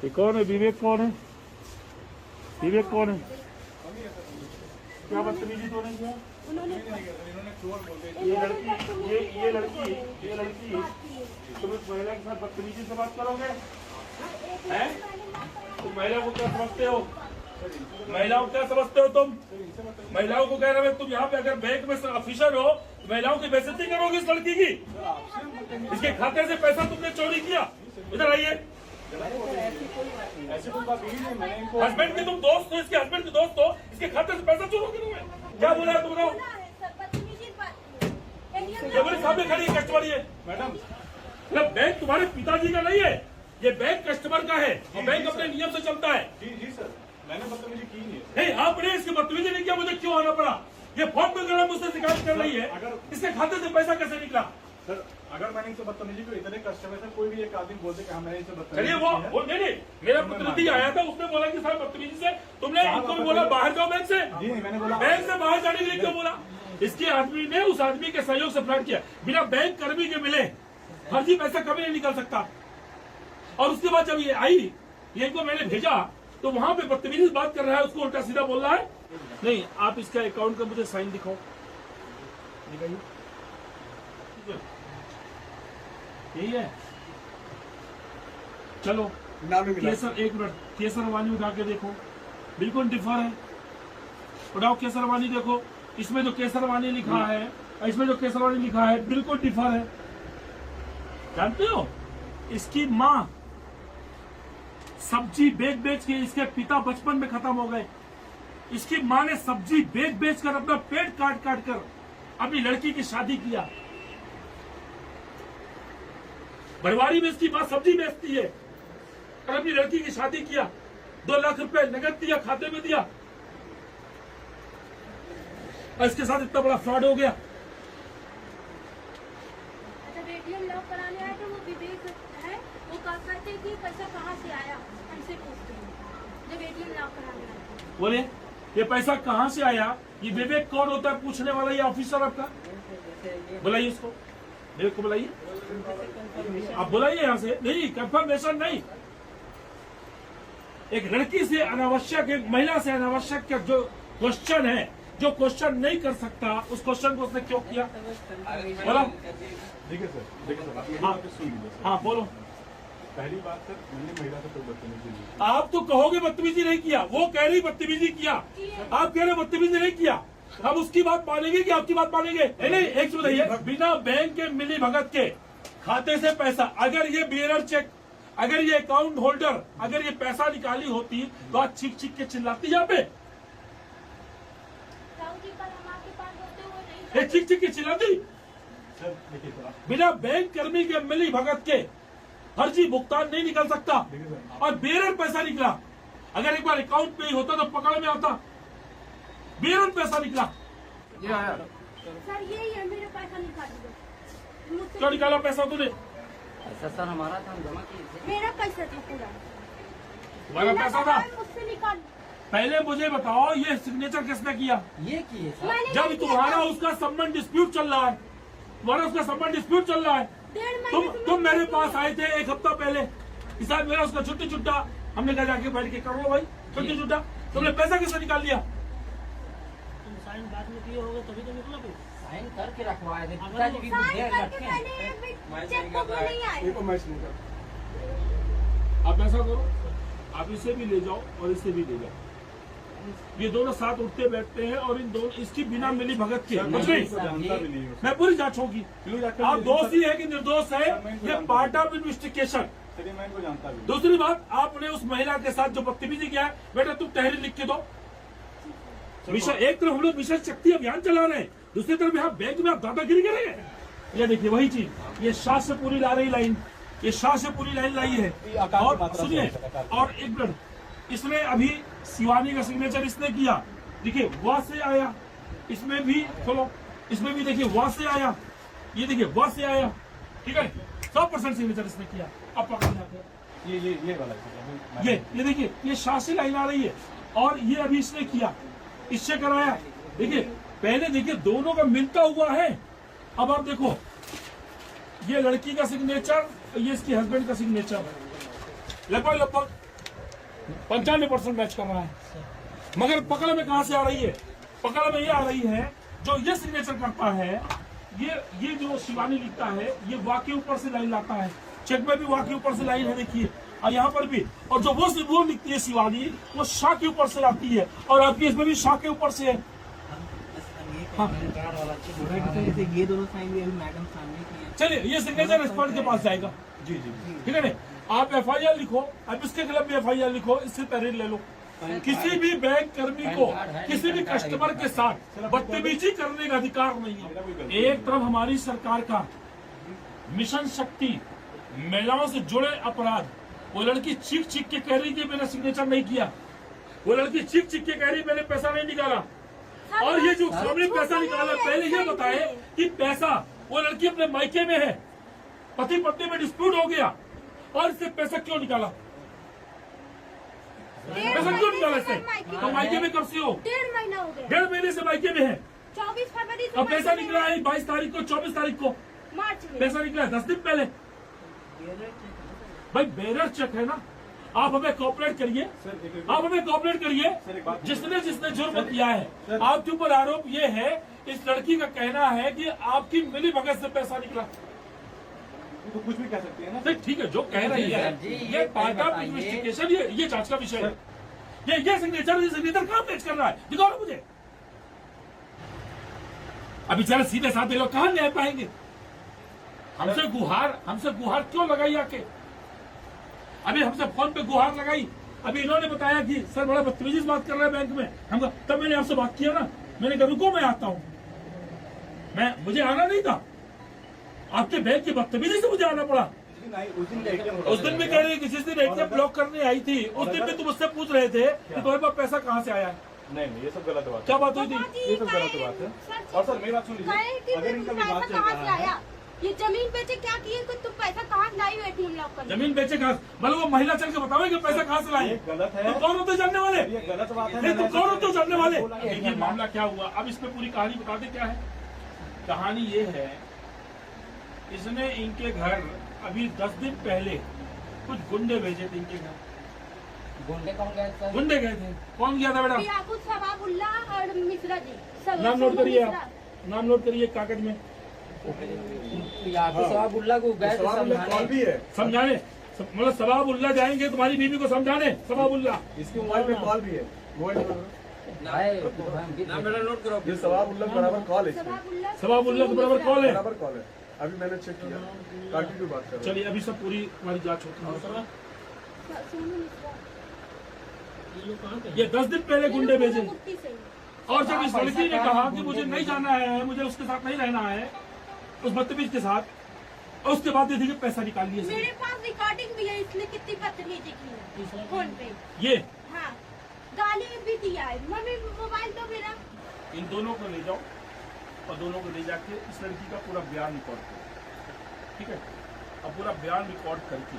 ये कौन है? विवेक कौन है? विवेक कौन है? क्या बदतमीजी तो नहीं किया? ये लड़की तुम इस महिला के साथ बदतमीजी से बात करोगे? हैं? तुम महिला को क्या समझते हो? महिलाओं को क्या समझते हो तुम? महिलाओं को कह रहे हो तुम यहाँ पे अगर बैंक में ऑफिसर हो, महिलाओं की बेइज्जती करोगे इस लड़की की? इसके खाते से पैसा तुमने चोरी किया? इधर आइए। हस्बैंड के तुम दोस्त हो, इसके हस्बैंड के दोस्त हो, इसके खाते से पैसा चोरी करोगे? क्या बोला है तुम? ये सामने खड़ी है कस्टमर, ये मैडम मतलब बैंक तुम्हारे पिताजी का नहीं है, ये बैंक कस्टमर का है और बैंक अपने नियम से चलता है। जी सर, मैंने बदतमीजी की नहीं। आपने इसकी बदतमीजी नहीं किया, मुझे क्यों आना पड़ा? ये फोन पे कर मुझसे शिकायत कर रही है, इसके खाते से पैसा कैसे निकला? सर अगर मैंने इनसे बदतमीजी को, इतने कस्टमर से कोई भी एक आदमी बोलते कि मैंने इनसे बदतमीजी, चलिए वो नहीं, मेरा प्रतिनिधि आया था, उसने बोला कि साहब बदतमीजी से तुमने इनको भी बोला बाहर जाओ बैंक से। जी मैंने बोला बैंक से बाहर जाने के लिए क्यों बोला? इसके आदमी ने उस आदमी के सहयोग से फ्रॉड किया, बिना बैंक कर्मी के मिले फर्जी पैसा कभी नहीं निकल सकता। और उसके बाद जब ये आई, ये इनको मैंने भेजा तो वहां पे बदतमीजी से बात कर रहा है, उसको उल्टा सीधा बोल रहा है। नहीं, आप इसका अकाउंट का मुझे साइन दिखाओ, दिखाइए। यही है, चलो केसर, एक मिनट, केसरवानी उठा के देखो, बिल्कुल डिफर है। उठाओ केसरवानी, देखो इसमें जो केसरवानी लिखा है, इसमें जो केसरवानी लिखा है बिल्कुल डिफर है। जानते हो, इसकी माँ सब्जी बेच के, इसके पिता बचपन में खत्म हो गए, इसकी माँ ने सब्जी बेच कर अपना पेट काट कर अपनी लड़की की शादी किया। भरवारी में इसकी माँ सब्जी बेचती है और अपनी लड़की की शादी किया, 2 लाख रुपए नगद दिया, खाते में दिया, और इसके साथ इतना बड़ा फ्रॉड हो गया। एटीएम लॉक कराने आए थे, वो विवेक है, वो कहते कि पैसा कहाँ से आया, हमसे पूछते हैं जब एटीएम लॉक कराने आए थे। बोले ये पैसा कहाँ से आया? ये विवेक कौन होता है पूछने वाला? ये ऑफिसर आपका, बुलाइए इसको, विवेक को बुलाइए, आप बुलाइए यहाँ से। नहीं, कंफर्मेशन नहीं, एक लड़की से अनावश्यक, एक महिला से अनावश्यक जो क्वेश्चन है, जो क्वेश्चन नहीं कर सकता, उस क्वेश्चन को उसने क्यों किया? बोलो। देखिए सर हाँ, सुन लीजिए। हाँ बोलो। पहली बात सर, मैंने महिला से कोई बदतमीजी नहीं की। आप तो कहोगे बदतमीजी नहीं किया, वो कह रही बदतमीजी किया, आप कह रहे बदतमीजी नहीं किया। हम उसकी बात मानेंगे कि आपकी बात मानेंगे? नहीं, एक चीज बताइए, बिना बैंक के मिली भगत के खाते से पैसा, अगर ये बियरर चेक, अगर ये अकाउंट होल्डर, अगर ये पैसा निकाली होती तो आज चीख के चिल्लाती यहाँ पे, चीख के चिल्लाती। सर देखिए सर, बिना बैंक कर्मी के मिली भगत के फर्जी भुगतान नहीं निकल सकता, और बेरर पैसा निकला। अगर एक बार अकाउंट पे ही होता तो पकड़ में आता, बेरर पैसा निकला। ये आया सर, यही है, मेरा पैसा निकाल दो। क्या निकाला पैसा तूने? ऐसा सर हमारा था, हम जमा किए थे। मेरा पैसा था पूरा, तुम्हारा पैसा था? मुझसे निकाल। पहले मुझे बताओ, ये सिग्नेचर किसने किया? ये किए सर। मैंने जब नहीं किया तुम्हारा था। उसका संबंध डिस्प्यूट चल रहा है, तुम्हारा उसका संबंध डिस्प्यूट चल रहा है, 1.5 महीने से तुम मेरे पास आए थे 1 हफ्ता पहले, इस साथ मेरा उसका छुट्टी छुट्टा, हमने कहा जाके बैठ के कर लो भाई छुट्टी छुट्टा, तुमने पैसा कैसे निकाल लिया? तुम साइन बाद में किए होगे तभी तो निकला फिर। साइन करके रखवाए थे, पिताजी भी साइन देर करके बैठे पहले चेक बुक नहीं आए। देखो मैं सुन आप ऐसा करो, आप इसे भी ले जाओ और इसे भी ले जाओ, ये दोनों साथ उठते बैठते हैं और इन दोनों, इसकी बिना मिली भगत के कुछ नहीं। जानता भी नहीं हूँ। मैं पूरी जांच होगी, आप दोषी है कि निर्दोष है, ये पार्ट ऑफ इन्वेस्टिगेशन। चलिए मैं इनको जानता भी नहीं। दूसरी बात, आपने उस महिला के साथ जो बदतमीजी किया है, बेटा तुम तहरीर लिख के दो। मिशन, एक तरफ हम लोग मिशन शक्ति अभियान चला रहे हैं, दूसरी तरफ यहाँ बैंक में आप दादागिरी करेंगे। ये देखिए वही चीज, ये शाह से पूरी ला रही लाइन, ये शाह से पूरी लाइन लाई है। और सुनिए, और एक मिनट, इसने अभी शिवानी का सिग्नेचर इसने किया, देखिए वहां से आया, इसमें भी चलो, इसमें भी देखिए वहां से आया, ये देखिए वहां से आया, ठीक है, 100% सिग्नेचर इसने किया। अब पकड़ जाते हैं, ये वाला है। ये देखिए, ये शाह से लाइन आ रही है, और ये अभी इसने किया, इससे कराया। देखिए पहले देखिए दोनों का मिलता हुआ है। अब आप देखो, ये लड़की का सिग्नेचर, ये इसके हस्बैंड का सिग्नेचर, लगभग 95% मैच कर रहा है। मगर पकड़ में कहां से आ रही है? पकड़ में ये आ रही है जो ये सिग्नेचर करता है, ये जो शिवानी लिखता है, ये वाक के ऊपर से लाइन लाता है। चेक में भी वाक के ऊपर से लाइन है, देखिए, और यहाँ पर भी। और जो वो लिखती है शिवानी, वो शाह के ऊपर से लाती है, और आपकी इसमें भी शाह के ऊपर से है। हाँ। ये दोनों साइन भी अभी मैडम सामने की है। चलिए, ये सिग्नेचर एक्सपर्ट के पास जाएगा। जी जी ठीक है ना? आप FIR लिखो, अब इसके खिलाफ भी FIR लिखो, इससे तहरीर ले लो। किसी भी बैंक कर्मी को किसी भी कस्टमर के साथ बदतमीजी करने का अधिकार नहीं है। एक तरफ हमारी सरकार का मिशन शक्ति, महिलाओं से जुड़े अपराध, वो लड़की चीख चीख के कह रही थी मैंने सिग्नेचर नहीं किया, वो लड़की चीख चीख के कह रही मैंने पैसा नहीं निकाला। और ये जो हमने पैसा निकाला, पहले ये बताए कि पैसा, वो लड़की अपने मायके में है, पति पत्नी में डिस्प्यूट हो गया, और इससे पैसा क्यों निकाला? पैसा क्यों निकाला इससे? तो मायके में कब से हो? 1.5 महीना हो गया। 1.5 महीने से मायके में है। 24 फरवरी से अब पैसा निकला है 22 तारीख को, 24 तारीख को मार्च में। पैसा निकला है 10 दिन पहले। भाई बेरर चेक है ना, आप हमें कोऑपरेट करिए, आप हमें कोऑपरेट करिए। जिसने जुर्म किया है, आपके ऊपर आरोप ये है, इस लड़की का कहना है कि आपकी मिली भगत से पैसा निकला। तो कुछ भी कह सकती है ना। नहीं, ठीक है, जो कह रही है ये पार्ट ऑफ इन्वेस्टिगेशन, ये जांच का विषय है। ये सिग्नेचर कहाँ मैच कर रहा है? दिखाओ ना मुझे। अभी जरा सीधे साधे लोग कहाँ न्याय पाएंगे? हमसे गुहार क्यों लगाई आके? अभी हमसे फोन पे गुहार लगाई, अभी इन्होंने बताया कि सर बड़ा बदतमीजी से बात कर रहे हैं बैंक में। हम तब मैंने आपसे बात किया ना, मैंने कहा रुको मैं आता हूँ, मुझे आना नहीं था, आपके बैंक की बदतमीजी से मुझे आना पड़ा। उस दिन भी कह रही कि जिस दिन ATM ब्लॉक करने आई थी, उस दिन भी तुम उससे पूछ रहे थे कि तुम्हारे पास पैसा कहाँ से आया है। नहीं, ये सब गलत बात है। क्या बात हुई थी? ये सब गलत बात है। और सर मेरी बात सुन लीजिए, अगर इनका विवाद चल रहा है, ये जमीन बेचे क्या किए, तुम पैसा कहाँ से लाई ATM लॉक करने? जमीन बेचे कहाँ? मतलब वो महिला चल के बतावे कि पैसा कहाँ से लाए? ये गलत है। तो कौन होते जानने वाले? ये गलत बात है। नहीं, तो कौन होते जानने वाले? देखिए मामला क्या हुआ, अब इसमें पूरी कहानी बता दे क्या है। कहानी ये है, इसने इनके घर अभी 10 दिन पहले कुछ गुंडे भेजे थे इनके घर। गुंडे कौन गए सर? गुंडे गए थे। कौन गया था बेटा? याकूब सवाबुल्ला और मिश्रा जी। नाम नोट करिए, आप नाम नोट करिए कागज में। याकूब सवाबुल्ला को गए थे कॉल भी है, समझाने, मतलब सवाबुल्ला जाएंगे तुम्हारी बीवी को समझाने। सवाबुल्ला इसके मोबाइल पे कॉल भी है। नाम मेरा नोट करो। ये सवाबुल्ला बराबर कॉल है, सवाबुल्ला के बराबर कॉल है। बराबर कॉल है। अभी मैंने चेक किया, काटी की बात कर रहा हूं। चलिए अभी सब पूरी हमारी जांच होती है। ये 10 दिन पहले गुंडे भेजे, और जब इस लड़की ने कहा कि मुझे नहीं जाना है, मुझे उसके साथ नहीं रहना है, उस बदतमीज के साथ, और उसके बाद देखिए पैसा निकाल लिया। मेरे पास रिकॉर्डिंग भी है, इसलिए कितनी बदतमीजी की है फोन पे। ये हाँ, गाली भी दिया है। मम्मी मोबाइल दो मेरा। इन दोनों को ले जाओ, और दोनों को ले जाके इस लड़की का पूरा बयान रिकॉर्ड करो, ठीक है? अब पूरा बयान रिकॉर्ड करके